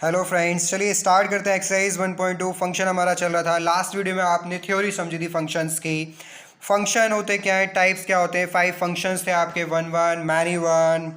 Hello friends, चलिए start करते हैं। एक्सरसाइज 1.2 फंक्शन हमारा चल रहा था। लास्ट वीडियो में आपने थ्योरी समझी थी फंक्शंस की। फंक्शन होते क्या है, टाइप्स क्या होते हैं। 5 फंक्शंस थे आपके, one one, many one,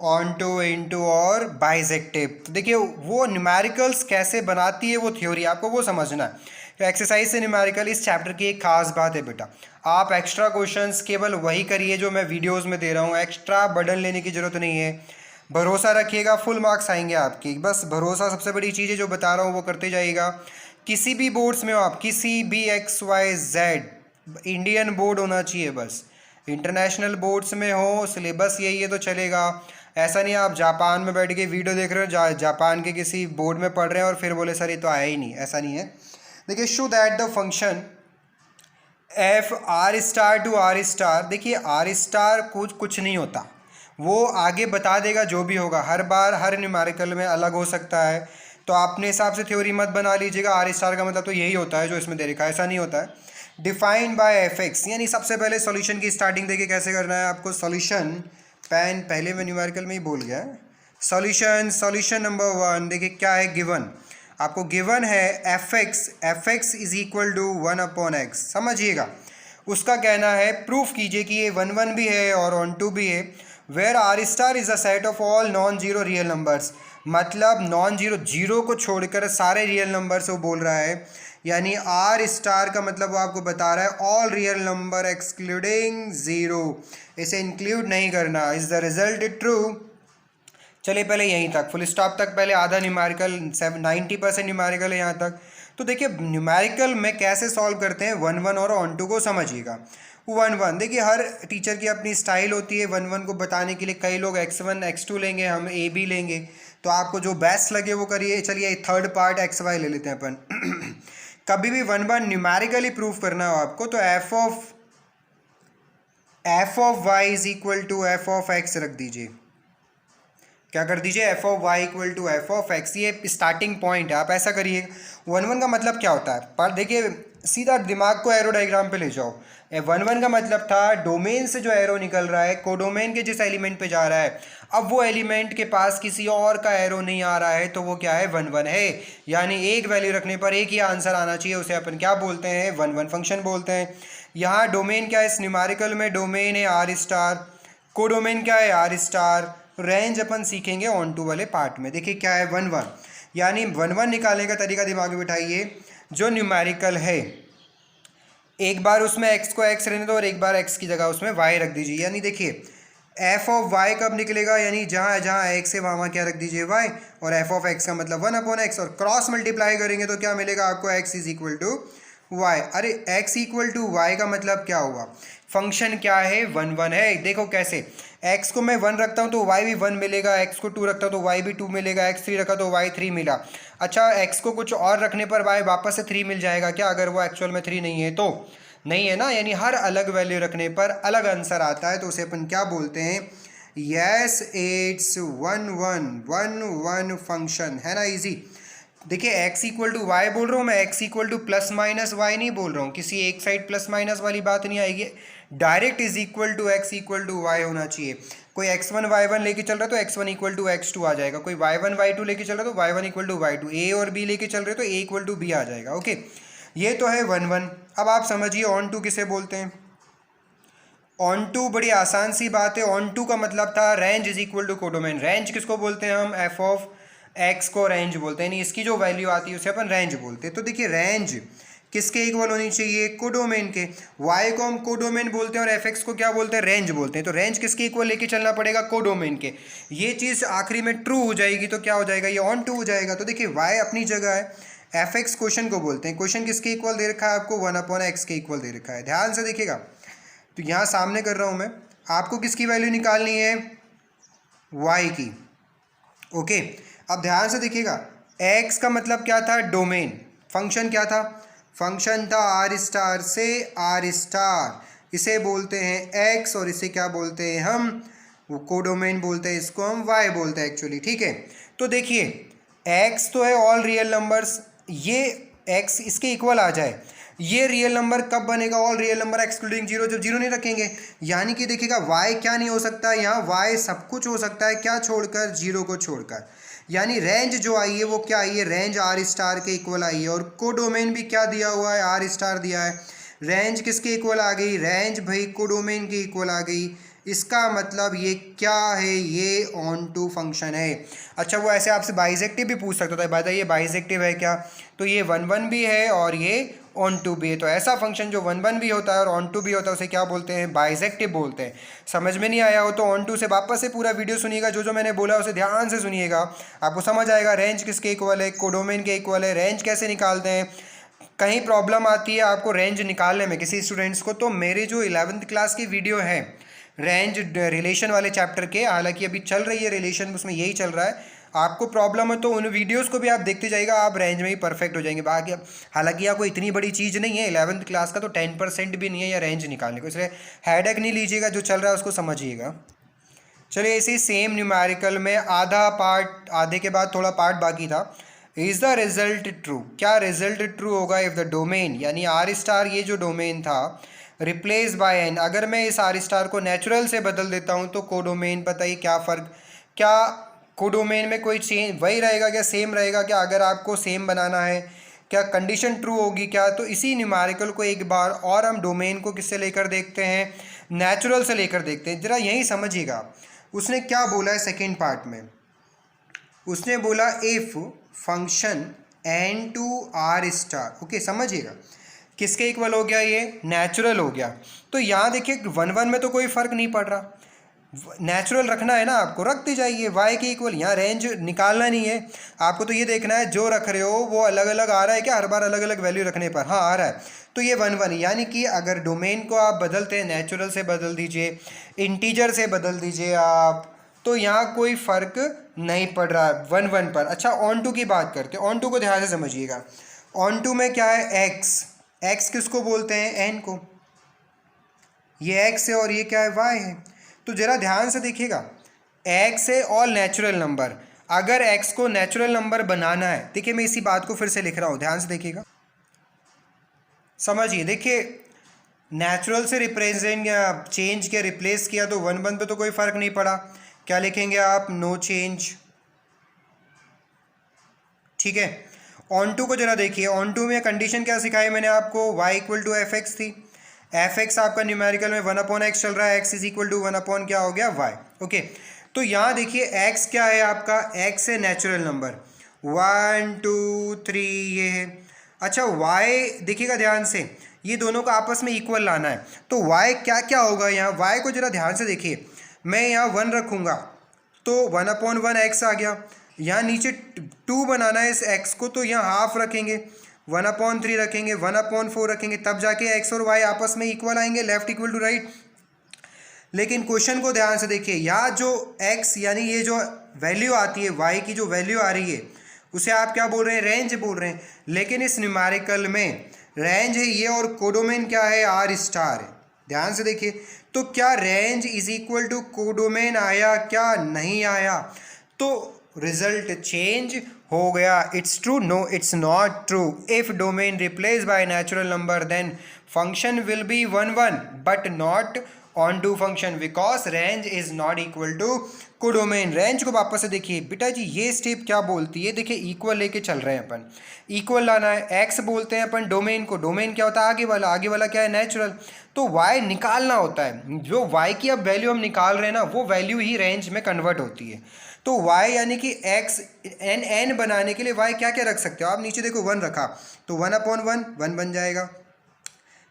onto, into और बाइजेक्टिव। तो देखिए वो न्यूमेरिकल्स कैसे बनाती है वो थ्योरी, आपको वो समझना है। तो एक्सरसाइज से न्यूमेरिकल इस चैप्टर की एक खास बात है बेटा, आप एक्स्ट्रा क्वेश्चंस केवल वही करिए जो मैं वीडियोज़ में दे रहा हूँ। एक्स्ट्रा बर्डन लेने की ज़रूरत नहीं है। भरोसा रखिएगा, फुल मार्क्स आएंगे आपकी। बस भरोसा सबसे बड़ी चीज़ है, जो बता रहा हूँ वो करते जाइएगा। किसी भी बोर्ड्स में हो आप, किसी भी XYZ, इंडियन बोर्ड होना चाहिए बस। इंटरनेशनल बोर्ड्स में हो, सिलेबस यही है तो चलेगा। ऐसा नहीं आप जापान में बैठ के वीडियो देख रहे हो, जापान के किसी बोर्ड में पढ़ रहे हैं और फिर बोले सर ये तो आया ही नहीं। ऐसा नहीं है। देखिए, show that the function F R star to R star, देखिए आर स्टार कुछ नहीं होता, वो आगे बता देगा जो भी होगा। हर बार हर न्यूमेरिकल में अलग हो सकता है, तो आपने हिसाब से थ्योरी मत बना लीजिएगा। आर स्टार का मतलब तो यही होता है जो इसमें दे रखा है, ऐसा नहीं होता है। डिफाइंड बाय एफ एक्स, यानी सबसे पहले सॉल्यूशन की स्टार्टिंग देखिए कैसे करना है आपको। सॉल्यूशन पेन, पहले मैं न्यूमेरिकल में ही भूल गया। सॉल्यूशन नंबर 1 देखिए क्या है, गिवन। आपको गिवन है F X is equal to 1/x, समझिएगा। उसका कहना है प्रूफ कीजिए कि ये 1 1 भी है और ऑन टू भी है। Where R star is a set of all non zero real numbers, मतलब नॉन जीरो, जीरो को छोड़कर सारे रियल नंबर्स वो बोल रहा है। यानी आर स्टार का मतलब वो आपको बता रहा है all real number excluding zero, इसे इंक्लूड नहीं करना। Is the result true? चलिए पहले यहीं तक, फुल स्टॉप तक पहले आधा न्यूमेरिकल, 90% न्यूमेरिकल है यहाँ तक। तो देखिए न्यूमेरिकल में कैसे सॉल्व करते हैं, वन वन और ऑन टू को समझिएगा। वन वन देखिए हर टीचर की अपनी स्टाइल होती है वन वन को बताने के लिए। कई लोग x1 x2 लेंगे, हम a b लेंगे, तो आपको जो बेस्ट लगे वो करिए। चलिए थर्ड पार्ट XY ले लेते हैं अपन। कभी भी वन वन न्यूमेरिकली प्रूफ करना हो आपको, तो F of Y is equal to F of X रख दीजिए। क्या कर दीजिए, F of Y equal to F of X, ये स्टार्टिंग पॉइंट है। आप ऐसा करिए। वन वन का मतलब क्या होता है, पर देखिए सीधा दिमाग को एरो डायग्राम पे ले जाओ। वन वन का मतलब था डोमेन से जो एरो निकल रहा है, कोडोमेन के जिस एलिमेंट पे जा रहा है, अब वो एलिमेंट के पास किसी और का एरो नहीं आ रहा है, तो वो क्या है, वन वन है। यानी एक वैल्यू रखने पर एक ही आंसर आना चाहिए, उसे अपन क्या बोलते हैं, वन वन फंक्शन बोलते हैं। यहाँ डोमेन क्या है, इस न्यूमेरिकल में डोमेन है आर स्टार, कोडोमेन क्या है, आर स्टार। रेंज अपन सीखेंगे ऑन टू वाले पार्ट में। देखिए क्या है, वन वन, यानी वन वन निकालने का तरीका दिमाग में बिठाइए। जो न्यूमेरिकल है, एक बार उसमें x को x रहने दो और एक बार x की जगह उसमें y रख दीजिए। यानी देखिए एफ ऑफ वाई कब निकलेगा, यानी जहाँ जहाँ x है वहाँ क्या रख दीजिए, y, और एफ ऑफ x का मतलब 1/x, और क्रॉस मल्टीप्लाई करेंगे तो क्या मिलेगा आपको, x is equal to Y. अरे x इक्वल टू वाई का मतलब क्या हुआ, फंक्शन क्या है, वन वन है। देखो कैसे, x को मैं 1 रखता हूँ तो y भी 1 मिलेगा, x को 2 रखता हूँ तो y भी 2 मिलेगा, x 3 रखा तो y 3 मिला। अच्छा, x को कुछ और रखने पर y वापस से 3 मिल जाएगा क्या, अगर वो एक्चुअल में 3 नहीं है तो? नहीं है ना, यानी हर अलग वैल्यू रखने पर अलग आंसर आता है, तो उसे अपन क्या बोलते हैं, yes it's one one one one function है ना, इजी। देखिए x इक्वल टू वाई बोल रहा हूँ मैं, x equal to plus minus Y नहीं बोल रहा हूँ, किसी एक साइड प्लस माइनस वाली बात नहीं आएगी। Direct is equal to x equal to Y होना चाहिए। कोई x1 y1 लेके चल रहा है तो x1 इक्वल टू x2 आ जाएगा, कोई y1 y2 लेके चल रहा है तो y1 equal to y2, a और b लेके चल रहे तो a इक्वल टू b आ जाएगा। ओके, ये तो है वन वन। अब आप समझिए ऑन टू किसे बोलते हैं। ऑन टू बड़ी आसान सी बात है, ऑन टू का मतलब था range is equal to codomain. Range किसको बोलते हैं हम, एफ ऑफ एक्स को रेंज बोलते हैं, यानी इसकी जो वैल्यू आती है उसे अपन रेंज बोलते हैं। तो देखिए रेंज किसके इक्वल होनी चाहिए, कोडोमेन के। वाई को हम कोडोमेन बोलते हैं और एफ एक्स को क्या बोलते हैं, रेंज बोलते हैं। तो रेंज किसके इक्वल लेके चलना पड़ेगा, कोडोमेन के। ये चीज़ आखिरी में ट्रू हो जाएगी तो क्या हो जाएगा, ये ऑन टू हो जाएगा। तो देखिए वाई अपनी जगह है, एफ एक्स क्वेश्चन को बोलते हैं। क्वेश्चन किसके इक्वल दे रखा है आपको, 1/x के इक्वल दे रखा है। ध्यान से देखिएगा, तो यहाँ सामने कर रहा हूँ मैं, आपको किसकी वैल्यू निकालनी है, y की। ओके, अब ध्यान से देखिएगा, x का मतलब क्या था, डोमेन। फंक्शन क्या था, फंक्शन था आर स्टार से आर स्टार, इसे बोलते हैं x, और इसे क्या बोलते हैं हम, वो कोडोमेन बोलते हैं, इसको हम y बोलते हैं एक्चुअली। ठीक है, तो देखिए x तो है ऑल रियल नंबर्स, ये x इसके इक्वल आ जाए, ये रियल नंबर कब बनेगा, all real number excluding zero, जब जीरो नहीं रखेंगे। यानी कि देखिएगा y क्या नहीं हो सकता, यहाँ y सब कुछ हो सकता है, क्या छोड़कर, जीरो को छोड़कर। यानी रेंज जो आई है वो क्या आई है, रेंज आर स्टार के इक्वल आई है। और कोडोमेन भी क्या दिया हुआ है, आर स्टार दिया है। रेंज किसके इक्वल आ गई, रेंज भाई कोडोमेन के इक्वल आ गई। इसका मतलब ये क्या है, ये ऑन टू फंक्शन है। अच्छा वो ऐसे आपसे बाइजेक्टिव भी पूछ सकता था, बताइए बाइजेक्टिव है क्या, तो ये 1 1 भी है और ये ऑन टू भी है। तो ऐसा फंक्शन जो 1 1 भी होता है और ऑन टू भी होता है उसे क्या बोलते हैं, बाइजेक्टिव बोलते हैं। समझ में नहीं आया हो तो ऑन टू से वापस से पूरा वीडियो सुनिएगा, जो जो मैंने बोला उसे ध्यान से सुनिएगा, आपको समझ आएगा रेंज किसके इक्वल है, कोडोमेन के इक्वल है। रेंज कैसे निकालते हैं, कहीं प्रॉब्लम आती है आपको रेंज निकालने में किसी स्टूडेंट्स को, तो मेरे जो 11th क्लास की वीडियो है रेंज रिलेशन वाले चैप्टर के, हालांकि अभी चल रही है रिलेशन, उसमें यही चल रहा है, आपको प्रॉब्लम है तो उन वीडियोस को भी आप देखते जाइएगा, आप रेंज में ही परफेक्ट हो जाएंगे। बाकी हालांकि यह कोई इतनी बड़ी चीज़ नहीं है 11th क्लास का, तो 10% भी नहीं है या रेंज निकालने को, इसलिए हेडेक नहीं लीजिएगा, जो चल रहा है उसको समझिएगा। चलिए इसी सेम न्यूमेरिकल में आधा पार्ट, आधे के बाद थोड़ा पार्ट बाकी था। इज़ द रिजल्ट ट्रू, क्या रिजल्ट ट्रू होगा इफ़ द डोमेन, यानी आर स्टार ये जो डोमेन था रिप्लेस बाय एन, अगर मैं इस आर स्टार को नेचुरल से बदल देता हूँ तो कोडोमेन, बताइए क्या फ़र्क, क्या कोडोमेन में कोई चेंज वही रहेगा क्या, सेम रहेगा क्या, अगर आपको सेम बनाना है क्या कंडीशन ट्रू होगी क्या। तो इसी न्यूमेरिकल को एक बार और हम डोमेन को किससे लेकर देखते हैं, नेचुरल से लेकर देखते हैं। ज़रा यही समझिएगा उसने क्या बोला है सेकेंड पार्ट में, उसने बोला if function N to R star, okay समझिएगा किसके इक्वल हो गया, ये नेचुरल हो गया। तो यहाँ देखिए 1 1 में तो कोई फ़र्क नहीं पड़ रहा, नेचुरल रखना है ना आपको, रखते जाइए वाई के इक्वल, यहाँ रेंज निकालना नहीं है आपको, तो ये देखना है जो रख रहे हो वो अलग अलग आ रहा है क्या, हर बार अलग अलग वैल्यू रखने पर, हाँ आ रहा है, तो ये 1 1, यानी कि अगर डोमेन को आप बदलते हैं नेचुरल से बदल दीजिए, इंटीजर से बदल दीजिए आप, तो यहाँ कोई फ़र्क नहीं पड़ रहा है 1 1 पर। अच्छा ऑन टू की बात करते हैं, ऑन टू को ध्यान से समझिएगा। ऑन टू में क्या है, एक्स, एक्स किसको बोलते हैं, एन को, ये एक्स है और ये क्या है, वाई है। तो ज़रा ध्यान से देखिएगा, एक्स है और नेचुरल नंबर, अगर एक्स को नेचुरल नंबर बनाना है, देखिए मैं इसी बात को फिर से लिख रहा हूँ, ध्यान से देखिएगा, समझिए। देखिए नेचुरल से रिप्रेजेंट या चेंज किया, रिप्लेस किया, तो 1 1 पे तो कोई फ़र्क नहीं पड़ा, क्या लिखेंगे आप, नो चेंज, ठीक है। ऑन टू को जरा देखिए, ऑन टू में कंडीशन क्या सिखाई मैंने आपको, y equal to F X थी, एफ एक्स आपका न्यूमेरिकल में 1/x चल रहा है, x इज इक्वल टू 1 क्या हो गया, y, ओके। तो यहाँ देखिए x क्या है आपका, x है नेचुरल नंबर, 1 2 3 ये है। अच्छा y देखिएगा ध्यान से, ये दोनों को आपस में इक्वल लाना है, तो y क्या क्या होगा यहाँ, y को जरा ध्यान से देखिए, मैं यहाँ 1 रखूँगा तो 1/1 x आ गया, यहाँ नीचे 2 बनाना है इस x को, तो यहाँ हाफ रखेंगे, 1/3 रखेंगे, 1/4 रखेंगे, तब जाके x और y आपस में इक्वल आएंगे, लेफ्ट इक्वल टू राइट। लेकिन क्वेश्चन को ध्यान से देखिए, यहाँ जो x यानी ये जो वैल्यू आती है, y की जो वैल्यू आ रही है उसे आप क्या बोल रहे हैं, रेंज बोल रहे हैं, लेकिन इस न्यूमेरिकल में रेंज है ये और कोडोमेन क्या है, आर स्टार है, ध्यान से देखिए। तो क्या range is equal to codomain आया, क्या नहीं आया, तो रिजल्ट चेंज हो गया। It's true, no it's not true, if domain replace by natural number then function will be 1 1 but not onto function because range is not equal to codomain. Range को वापस से देखिए बेटा जी, ये step क्या बोलती है, देखिए इक्वल लेके चल रहे हैं अपन, इक्वल लाना है, एक्स बोलते हैं अपन डोमेन को, डोमेन क्या होता है, आगे वाला क्या है, नेचुरल, तो वाई निकालना होता है, जो वाई की अब वैल्यू हम निकाल रहे हैं ना वो वैल्यू ही रेंज में कन्वर्ट होती है। तो y यानी कि x n बनाने के लिए y क्या क्या रख सकते हो आप, नीचे देखो 1 रखा तो 1/1 1 बन जाएगा,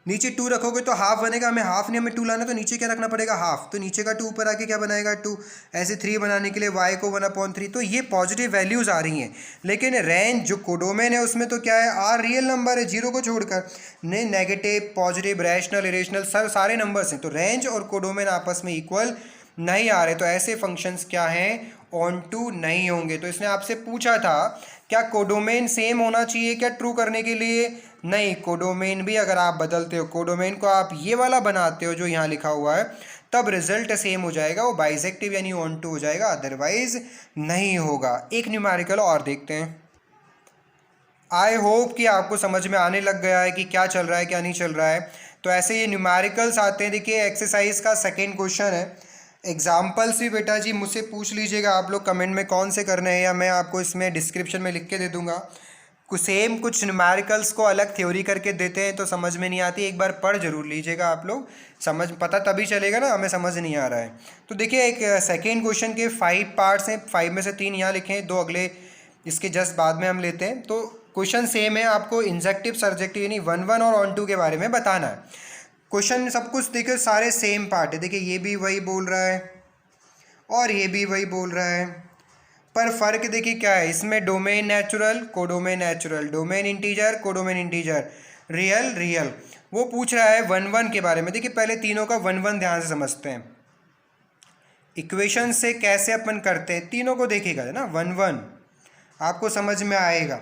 नीचे 2 रखोगे तो हाफ बनेगा, हमें हाफ नहीं हमें 2 लाना, तो नीचे क्या रखना पड़ेगा, हाफ, तो नीचे का 2 ऊपर आके क्या बनाएगा 2, ऐसे 3 बनाने के लिए y को 1/3, तो ये पॉजिटिव वैल्यूज़ आ रही हैं। लेकिन रेंज जो कोडोमेन है उसमें तो क्या है, आर रियल नंबर है, जीरो को छोड़कर, नहीं नेगेटिव पॉजिटिव रैशनल इरेशनल सारे नंबर्स हैं, तो रेंज और कोडोमेन आपस में इक्वल नहीं आ रहे, तो ऐसे फंक्शंस क्या हैं, ऑन टू नहीं होंगे। तो इसने आपसे पूछा था क्या कोडोमेन सेम होना चाहिए क्या ट्रू करने के लिए, नहीं, कोडोमेन भी अगर आप बदलते हो, कोडोमेन को आप ये वाला बनाते हो जो यहाँ लिखा हुआ है, तब रिजल्ट सेम हो जाएगा, वो बाइसेक्टिव यानी ऑन टू हो जाएगा, अदरवाइज नहीं होगा। एक न्यूमेरिकल और देखते हैं, आई होप कि आपको समझ में आने लग गया है कि क्या चल रहा है क्या नहीं चल रहा है। तो ऐसे ये न्यूमेरिकल्स आते हैं, देखिए एक्सरसाइज का सेकेंड क्वेश्चन है, एग्जाम्पल्स भी बेटा जी मुझसे पूछ लीजिएगा आप लोग कमेंट में कौन से करने हैं, या मैं आपको इसमें डिस्क्रिप्शन में लिख के दे दूंगा। कुछ न्यूमेरिकल्स को अलग थ्योरी करके देते हैं तो समझ में नहीं आती, एक बार पढ़ जरूर लीजिएगा आप लोग, समझ पता तभी चलेगा ना, हमें समझ नहीं आ रहा है। तो देखिए एक सेकेंड क्वेश्चन के 5 पार्ट्स हैं, 5 में से 3 यहाँ लिखे हैं, 2 अगले इसके जस्ट बाद में हम लेते हैं। तो क्वेश्चन सेम है, आपको इंजेक्टिव सब्जेक्टिव यानी 1 1 और ऑन 2 के बारे में बताना है। क्वेश्चन सब कुछ देखिए सारे सेम पार्ट है, देखिए ये भी वही बोल रहा है और ये भी वही बोल रहा है, पर फर्क देखिए क्या है, इसमें domain natural, codomain natural, domain integer, codomain integer, real real. वो पूछ रहा है 1 1 के बारे में। देखिए पहले तीनों का 1 1 ध्यान से समझते हैं, इक्वेशन से कैसे अपन करते हैं, तीनों को देखिएगा ना 1 1 आपको समझ में आएगा।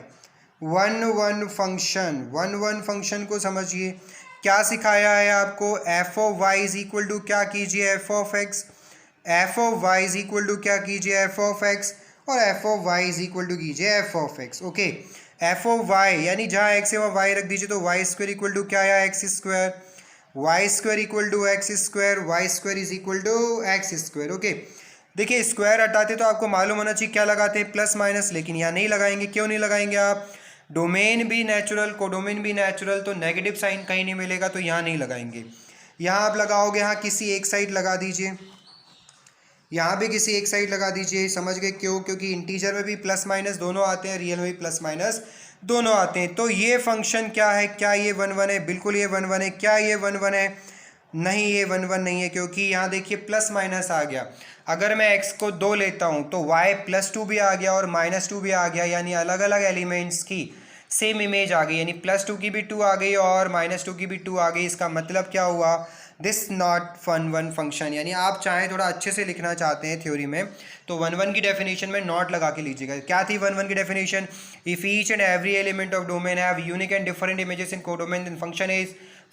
1 1 फंक्शन, 1 1 फंक्शन को समझिए, क्या सिखाया है आपको, f of Y is equal to क्या कीजिए, f of x, f of Y is equal to क्या कीजिए, एफ ऑफ एक्स, और f of Y is equal to कीजिए f of x. Okay, f of y यानी जहाँ x है वहाँ वाई रख दीजिए, तो वाई स्क्वायर इक्वल टू क्या आया, X square, Y square equal to X square, Y square is equal to X square. Okay, देखिए स्क्वायर हटाते तो आपको मालूम होना चाहिए क्या लगाते हैं, प्लस माइनस, लेकिन यहाँ नहीं लगाएंगे। क्यों नहीं लगाएंगे आप, डोमेन भी नेचुरल, कोडोमेन भी नेचुरल, तो नेगेटिव साइन कहीं नहीं मिलेगा, तो यहाँ नहीं लगाएंगे। यहाँ आप लगाओगे, यहाँ किसी एक साइड लगा दीजिए, यहाँ भी किसी एक साइड लगा दीजिए, समझ गए क्यों, क्योंकि इंटीजर में भी प्लस माइनस दोनों आते हैं, रियल में भी प्लस माइनस दोनों आते हैं। तो ये फंक्शन क्या है, क्या ये 1 1 है, बिल्कुल ये 1 1 है। क्या ये 1 1 है, नहीं ये 1 1 नहीं है, क्योंकि यहाँ देखिए प्लस माइनस आ गया। अगर मैं x को 2 लेता हूँ तो y +2 भी आ गया और -2 भी आ गया, यानी अलग अलग एलिमेंट्स की सेम इमेज आ गई, यानी +2 की भी 2 आ गई और -2 की भी 2 आ गई। इसका मतलब क्या हुआ, दिस नॉट 1 1 फंक्शन। यानी आप चाहें थोड़ा अच्छे से लिखना चाहते हैं थ्योरी में तो 1 1 की डेफिनेशन में नॉट लगा के लीजिएगा। क्या थी 1 1 की definition, if each and every element of domain have unique and different images in codomain then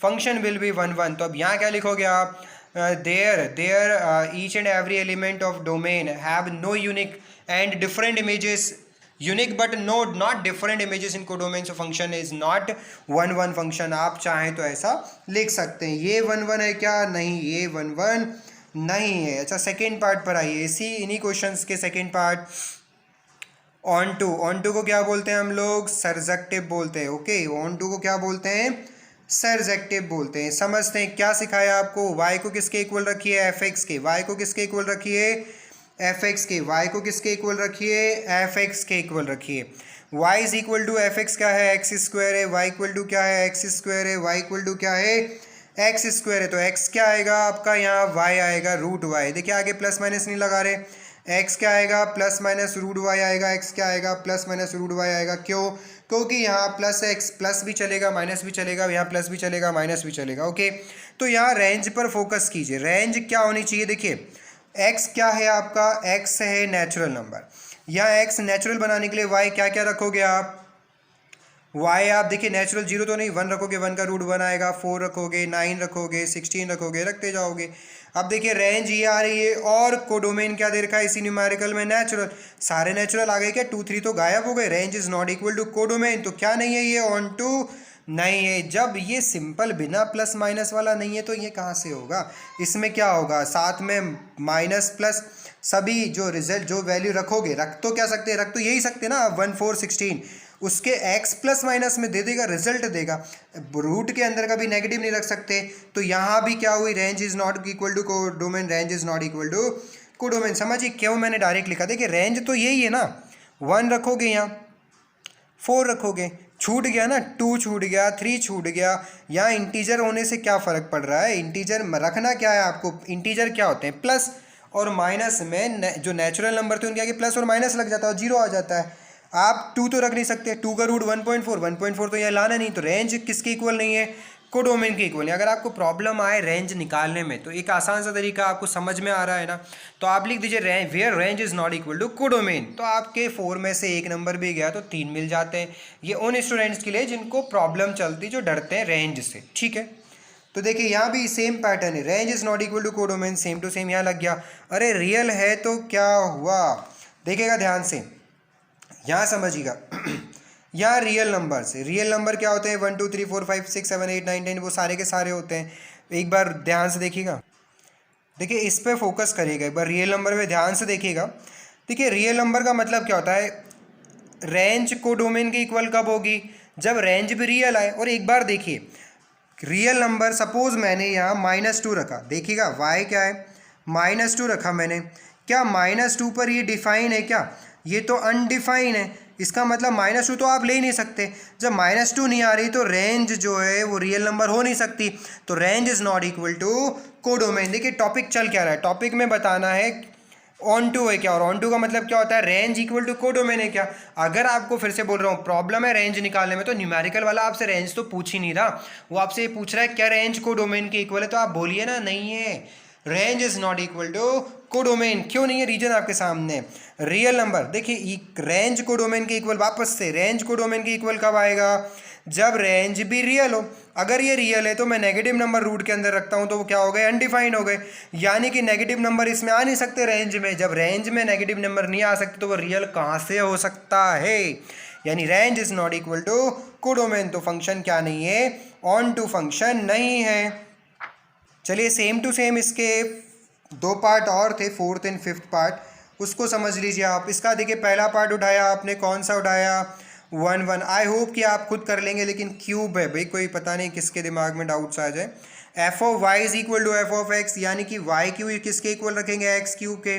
function will be 1 1। तो अब यहाँ क्या लिखोगे आप, each and every element of domain have no unique and different images, unique but not different images in codomain, so function is not 1 1 function। आप चाहें तो ऐसा लिख सकते हैं। ये 1 1 है क्या, नहीं ये 1 1 नहीं है। अच्छा सेकेंड पार्ट पर आइए, इन्हीं क्वेश्चंस के सेकेंड पार्ट, ऑन टू को क्या बोलते हैं हम लोग, सरजेक्टिव बोलते हैं। ओके, ऑन टू को क्या बोलते हैं, सरजेक्टिव बोलते हैं। समझते हैं क्या सिखाया आपको, y को किसके इक्वल रखिए, एफ एक्स के, y को किसके इक्वल रखिए, एफ एक्स के, y को किसके इक्वल रखिए, एफ एक्स के इक्वल रखिए। y is equal to F X क्या है, एक्स स्क्वायर है, y इक्वल टू क्या है, एक्स स्क्वायर है, y इक्वल टू क्या है, एक्स स्क्वायर है। तो x क्या आएगा आपका, यहाँ y आएगा रूट y। देखिए आगे प्लस माइनस नहीं लगा रहे, x क्या आएगा, प्लस माइनस रूट y आएगा, x क्या आएगा, प्लस माइनस रूट y आएगा। क्यों, क्योंकि यहाँ प्लस एक्स प्लस भी चलेगा माइनस भी चलेगा, यहाँ प्लस भी चलेगा माइनस भी चलेगा। ओके, तो यहाँ रेंज पर फोकस कीजिए, रेंज क्या होनी चाहिए। देखिए x क्या है आपका, x है नेचुरल नंबर, यहाँ x नेचुरल बनाने के लिए y क्या क्या रखोगे आप, y आप देखिए नेचुरल 0 तो नहीं, 1 रखोगे, 1 का रूट 1 आएगा, 4 रखोगे, 9 रखोगे, 16 रखोगे, रखते जाओगे। अब देखिए रेंज ये आ रही है, और कोडोमेन क्या दे रखा है इसी न्यूमेरिकल में, नेचुरल। सारे नेचुरल आ गए क्या, 2 3 तो गायब हो गए, range is not equal to codomain, तो क्या नहीं है ये, ऑन टू नहीं है। जब ये सिंपल बिना प्लस माइनस वाला नहीं है तो ये कहाँ से होगा, इसमें क्या होगा, साथ में माइनस प्लस सभी जो रिजल्ट जो वैल्यू रखोगे, रख तो क्या सकते हैं, रख तो यही सकते हैं ना, 1 4 16 उसके x प्लस माइनस में दे देगा, रिजल्ट देगा, रूट के अंदर का भी नेगेटिव नहीं रख सकते। तो यहाँ भी क्या हुई, range is not equal to codomain, range is not equal to codomain. समझिए क्यों मैंने डायरेक्ट लिखा, देखिए रेंज तो यही है ना, 1 रखोगे यहाँ 4 रखोगे, छूट गया ना, 2 छूट गया, 3 छूट गया। यहाँ इंटीजर होने से क्या फ़र्क पड़ रहा है, इंटीजर रखना क्या है आपको, इंटीजर क्या होते हैं, प्लस और माइनस में जो नेचुरल नंबर थे उनके आगे प्लस और माइनस लग जाता है और 0 आ जाता है। आप 2 तो रख नहीं सकते, 2 का रूट 1.4 तो यहाँ लाना नहीं, तो रेंज किसके इक्वल नहीं है, कोडोमेन के इक्वल नहीं। अगर आपको प्रॉब्लम आए रेंज निकालने में तो एक आसान सा तरीका आपको समझ में आ रहा है ना, तो आप लिख दीजिए where range is not equal to codomain, तो आपके 4 में से 1 नंबर भी गया तो 3 मिल जाते हैं। ये उन स्टूडेंट्स के लिए जिनको प्रॉब्लम चलती, जो डरते हैं रेंज से, ठीक है। तो देखिए यहाँ भी सेम पैटर्न है, range is not equal to codomain, same to same यहाँ लग गया। अरे रियल है तो क्या हुआ, देखिएगा ध्यान से, यहाँ समझिएगा यहाँ रियल नंबर से, रियल नंबर क्या होते हैं, 1 2 3 4 5 6 7 8 9 10, वो सारे के सारे होते हैं। एक बार ध्यान से देखिएगा, देखिए इस पे फोकस करिएगा एक बार, रियल नंबर पे ध्यान से देखिएगा। देखिए रियल नंबर का मतलब क्या होता है, रेंज कोडोमेन के इक्वल कब होगी, जब रेंज भी रियल आए। और एक बार देखिए रियल नंबर, सपोज मैंने यहाँ -2 रखा, देखिएगा y क्या है, -2 रखा मैंने, क्या -2 पर ये डिफाइन है क्या, ये तो अनडिफाइन है। इसका मतलब -2 तो आप ले ही नहीं सकते। जब -2 नहीं आ रही तो रेंज जो है वो रियल नंबर हो नहीं सकती, तो range is not equal to codomain. देखिए टॉपिक चल क्या रहा है, टॉपिक में बताना है ऑन टू है क्या, और ऑन टू का मतलब क्या होता है, रेंज इक्वल टू कोडोमेन है क्या। अगर आपको फिर से बोल रहा हूँ प्रॉब्लम है रेंज निकालने में, तो न्यूमेरिकल वाला आपसे रेंज तो पूछ ही नहीं रहा, वो आपसे ये पूछ रहा है क्या रेंज कोडोमेन के इक्वल है, तो आप बोलिए ना नहीं है, range is not equal to codomain. क्यों नहीं है, रीजन आपके सामने। रियल नंबर देखिए रेंज कोडोमेन के इक्वल, वापस से रेंज कोडोमेन के इक्वल कब आएगा, जब रेंज भी रियल हो। अगर ये रियल है तो मैं नेगेटिव नंबर रूट के अंदर रखता हूँ तो वो क्या हो गए, अनडिफाइंड हो गए, यानी कि नेगेटिव नंबर इसमें आ नहीं सकते रेंज में। जब रेंज में नेगेटिव नंबर नहीं आ सकते तो वो रियल कहाँ से हो सकता है, यानी range is not equal to codomain. तो फंक्शन क्या नहीं है, ऑन टू फंक्शन नहीं है। चलिए सेम टू सेम इसके दो पार्ट और थे, फोर्थ एंड फिफ्थ पार्ट, उसको समझ लीजिए आप। इसका देखिए पहला पार्ट उठाया आपने, कौन सा उठाया, 1 आई होप कि आप खुद कर लेंगे, लेकिन क्यूब है भाई, कोई पता नहीं किसके दिमाग में डाउट्स आ जाए। F of Y is equal to F of X, यानी कि वाई क्यू किसके इक्वल रखेंगे, एक्स क्यूब के।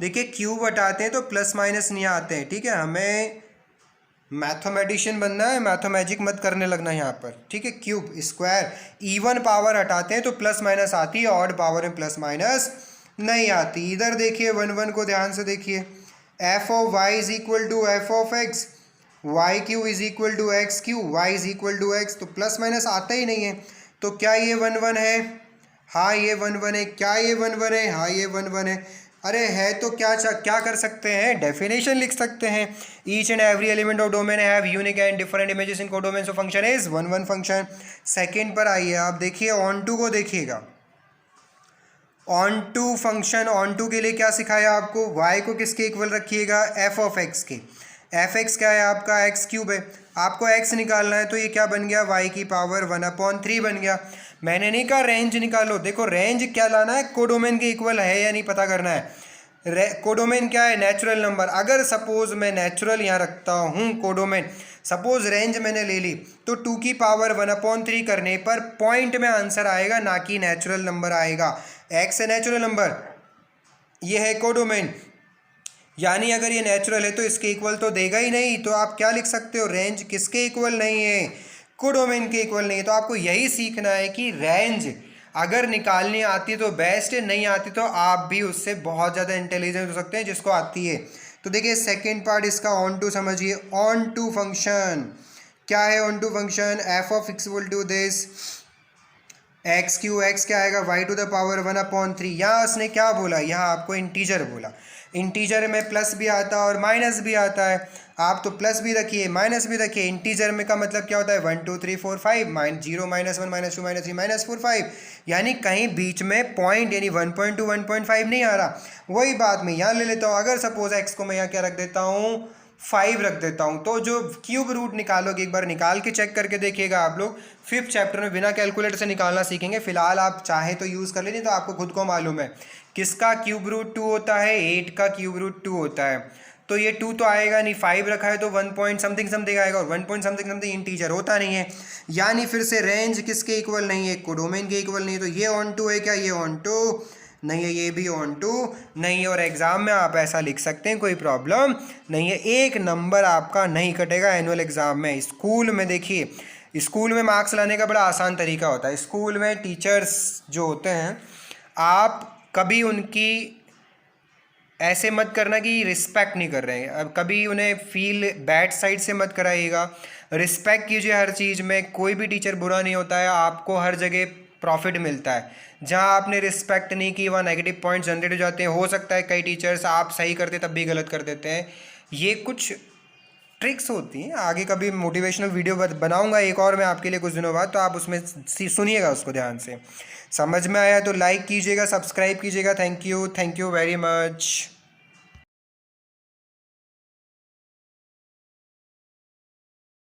देखिए क्यूब हटाते हैं तो प्लस माइनस नहीं आते हैं, ठीक है, हमें मैथमेटिशियन बनना है, मैथमेजिक मत करने लगना यहाँ पर, ठीक है। क्यूब स्क्वायर इवन पावर हटाते हैं तो प्लस माइनस आती है, ऑड पावर में प्लस माइनस नहीं आती। इधर देखिए 1 को ध्यान से देखिए, F of Y is equal to F of X, Y cube is equal to X cube, Y is equal to X, तो प्लस माइनस आता ही नहीं है। तो क्या ये 1 है, हाँ ये 1 है, क्या ये 1 है, हाँ ये 1 है। अरे है तो क्या कर सकते हैं, डेफिनेशन लिख सकते हैं, each and every element of domain have unique and different images in codomain, so function is 1 function. Second पर आइए आप देखिए, ऑन टू को देखिएगा, onto function, onto के लिए क्या सिखाया आपको, y को किसके इक्वल रखिएगा, एफ ऑफ एक्स के। एफ एक्स क्या है आपका, एक्स क्यूब है, आपको x निकालना है तो ये क्या बन गया, y की पावर 1/3 बन गया। मैंने नहीं कहा रेंज निकालो, देखो रेंज क्या लाना है, कोडोमेन के इक्वल है या नहीं पता करना है। कोडोमेन क्या है, नेचुरल नंबर। अगर सपोज मैं नेचुरल यहाँ रखता हूँ कोडोमेन, सपोज रेंज मैंने ले ली, तो 2 की पावर 1/3 करने पर पॉइंट में आंसर आएगा, ना कि नेचुरल नंबर आएगा। एक्स है नेचुरल नंबर, ये है कोडोमेन, यानी अगर ये नेचुरल है तो इसके इक्वल तो देगा ही नहीं। तो आप क्या लिख सकते हो, रेंज किसके इक्वल नहीं है, कोडोमेन के इक्वल नहीं है। तो आपको यही सीखना है कि रेंज अगर निकालनी आती है तो बेस्ट है, नहीं आती तो आप भी उससे बहुत ज़्यादा इंटेलिजेंट हो सकते हैं जिसको आती है। तो देखिए सेकेंड पार्ट इसका ऑन टू समझिए, ऑन टू फंक्शन क्या है, onto function F of X equal to this X cube, X क्या आएगा, वाई टू द पावर 1/3। यहाँ उसने क्या बोला, यहाँ आपको इंटीजर बोला, इंटीजर में प्लस भी आता है और माइनस भी आता है, आप तो प्लस भी रखिए माइनस भी रखिए। इंटीजर में का मतलब क्या होता है, 1 2 3 4 5, -0 -1 -2 -3 -4 5, यानी कहीं बीच में पॉइंट यानी 1.2 1.5 नहीं आ रहा। वही बात मैं यहाँ ले लेता हूँ, अगर सपोज एक्स को मैं यहाँ क्या रख देता हूँ, 5 रख देता हूँ, तो जो क्यूब रूट निकालोगे, एक बार निकाल के चेक करके देखिएगा आप लोग, 5th चैप्टर में बिना कैलकुलेटर से निकालना सीखेंगे। फिलहाल आप चाहे तो यूज़ कर लें, तो आपको खुद को मालूम है किसका क्यूब रूट 2 होता है, 8 का क्यूब रूट 2 होता है। तो ये 2 तो आएगा नहीं, 5 रखा है तो 1 पॉइंट समथिंग समथिंग आएगा, और 1 पॉइंट समथिंग समथिंग इंटीजर होता नहीं है, यानी फिर से रेंज किसके इक्वल नहीं है, कोडोमेन के इक्वल नहीं है। तो ये ऑन टू है क्या, ये ऑन टू नहीं है, ये भी ऑन टू नहीं है। और एग्ज़ाम में आप ऐसा लिख सकते हैं, कोई प्रॉब्लम नहीं है, एक नंबर आपका नहीं कटेगा एनुअल एग्ज़ाम में। स्कूल में देखिए, स्कूल में मार्क्स लाने का बड़ा आसान तरीका होता है। स्कूल में टीचर्स जो होते हैं, आप कभी उनकी ऐसे मत करना कि रिस्पेक्ट नहीं कर रहे हैं, अब कभी उन्हें फील बैड साइड से मत कराइएगा, रिस्पेक्ट कीजिए हर चीज़ में। कोई भी टीचर बुरा नहीं होता है, आपको हर जगह प्रॉफिट मिलता है। जहाँ आपने रिस्पेक्ट नहीं की वहाँ नेगेटिव पॉइंट जनरेट हो जाते हैं। हो सकता है कई टीचर्स आप सही करते तब भी गलत कर देते हैं, ये कुछ ट्रिक्स होती हैं। आगे कभी मोटिवेशनल वीडियो बनाऊंगा एक और मैं आपके लिए कुछ दिनों बाद, तो आप उसमें सुनिएगा उसको ध्यान से। समझ में आया तो लाइक कीजिएगा, सब्सक्राइब कीजिएगा। Thank you very much.